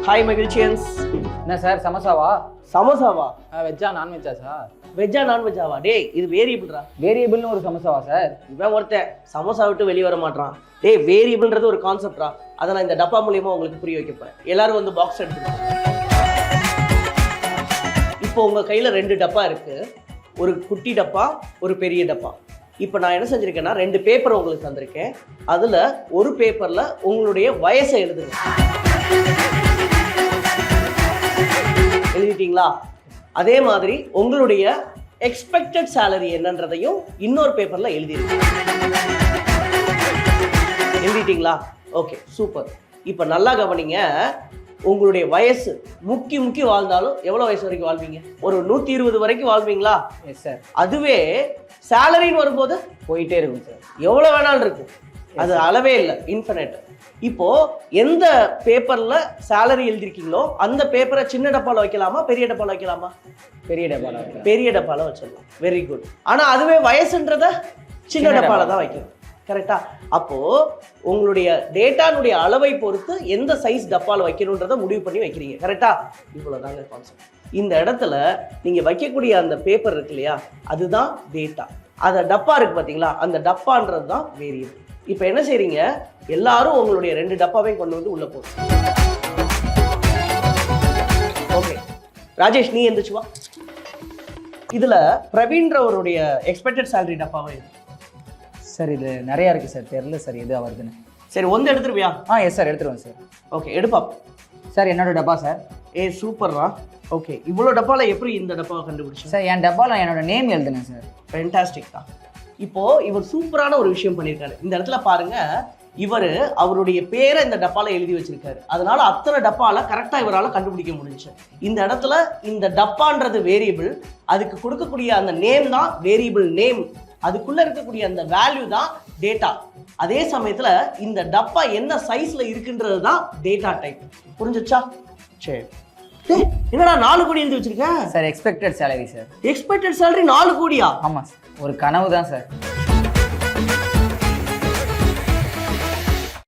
Hi மகிழ்ச்சியன்ஸ். என்ன sir சமோசாவா? சமோசாவா? வெஜ்ஜா நான்வெஜ்ஜா sir? வெஜ்ஜா நான்வெஜ்ஜாவா? டேய் இது வேரியபிள்ரா. வேரியபிள்னு ஒரு சமோசாவா சார்? இவன் ஒருத்தன் சமோசா விட்டு வெளியே வர மாட்டான். டேய் வேரியபிள்ன்றது ஒரு கான்செப்ட்ரா. அதை நான் இந்த டப்பா மூலியமா உங்களுக்கு புரிய வைக்க போறேன். எல்லாரும் வந்து பாக்ஸ் எடுத்துக்கோங்க. இப்போ உங்க கையில 2 டப்பா இருக்கு. ஒரு குட்டி டப்பா, ஒரு பெரிய டப்பா. இப்போ நான் என்ன செஞ்சிருக்கேன்னா 2 பேப்பர் உங்களுக்கு தந்திருக்கேன். அதுல ஒரு பேப்பர்ல உங்களுடைய வயசை எழுதுங்க. எழுதிட்டீங்களா? அதே மாதிரி உங்களுடைய எக்ஸ்பெக்டட் சேலரி என்னன்றதையும் இன்னொரு பேப்பர்ல எழுதிட்டீங்களா? Okay super. இப்போ நல்லா கவனிங்க. உங்களுடைய வயசு முக்கி வாழ்ந்தாலும் எவ்வளவு வயசு வரைக்கும் வாழ்வீங்க? ஒரு 120 வரைக்கும் வாழ்வீங்களா? Yes sir. அதுவே சேலரின்னு வரும்போது போயிட்டே இருக்கும் சார். எவ்வளவு வேணாலும் இருக்கும். அது அளவே இல்லை, இன்ஃபினிட். இப்போ எந்த பேப்பர்ல சேலரி எழுதிருக்கீங்களோ அந்த பேப்பரை சின்ன டப்பால வைக்கலாமா பெரிய டப்பால வைக்கலாமா? பெரிய டப்பால. பெரிய டப்பால வச்சிடலாம். Very good. ஆனா அதுவே வயசுன்றத சின்ன டப்பால தான் வைக்கணும். கரெக்டா? அப்போ உங்களுடைய டேட்டானுடைய அளவை பொறுத்து எந்த சைஸ் டப்பால வைக்கணும்ன்றத முடிவு பண்ணி வைக்கிறீங்க. கரெக்டா? இவ்வளவுதாங்க கான்செப்ட். இந்த இடத்துல நீங்க வைக்கக்கூடிய அந்த பேப்பர் இருக்கு இல்லையா, அதுதான் டேட்டா. அந்த டப்பா இருக்கு பாத்தீங்களா, அந்த டப்பான்றது தான் வேரியபிள். இப்போ என்ன செய்றீங்க, எல்லாரும் உங்களுடைய 2 டப்பாவையும் கொண்டு வந்து உள்ள போடுங்க. ஓகே ராஜேஷ், நீ எந்திரிச்சு வா. இதுல பிரவீன்றவருடைய எக்ஸ்பெக்டட் சேலரி டப்பாவை சார் இது நிறையா இருக்குது சார், தெரியல சார் எது வருதுன்னு. சரி ஒன்று எடுத்துருவியா? எஸ் சார் எடுத்துருவேன் சார். ஓகே எடுப்பா சார். என்னோட டப்பா சார். சூப்பர்ரா. ஓகே இவ்வளோ டப்பாவில் எப்படி இந்த டப்பாவை கண்டுபிடிச்சு? சார் என் டப்பாவில் என்னோட நேம் எழுதுனேன் சார். ஃபென்டாஸ்டிக் தான். இப்போ இவர் சூப்பரான ஒரு விஷயம் பண்ணியிருக்காரு. இந்த இடத்துல பாருங்க, இவர் அவருடைய பேரை இந்த டப்பால எழுதி வச்சிருக்காரு. அதனால அத்தனை டப்பால கரெக்டா இவரால் கண்டுபிடிக்க முடிஞ்சு. இந்த இடத்துல இந்த டப்பான்றது வேரியபிள், அதுக்கு கொடுக்கக்கூடிய அந்த நேம் தான் வேரியபிள் நேம், அதுக்குள்ள இருக்கக்கூடிய அந்த வேல்யூ தான் டேட்டா. அதே சமயத்துல இந்த டப்பா என்ன சைஸ்ல இருக்குன்றது தான் டேட்டா டைப். புரிஞ்சுச்சா? சரி. என்னடா 4 கோடி எழுதி வச்சிருக்க? Sir expected salary sir. Expected salary 4 கோடியா? ஆமாம் சார், ஒரு கனவு தான் சார்.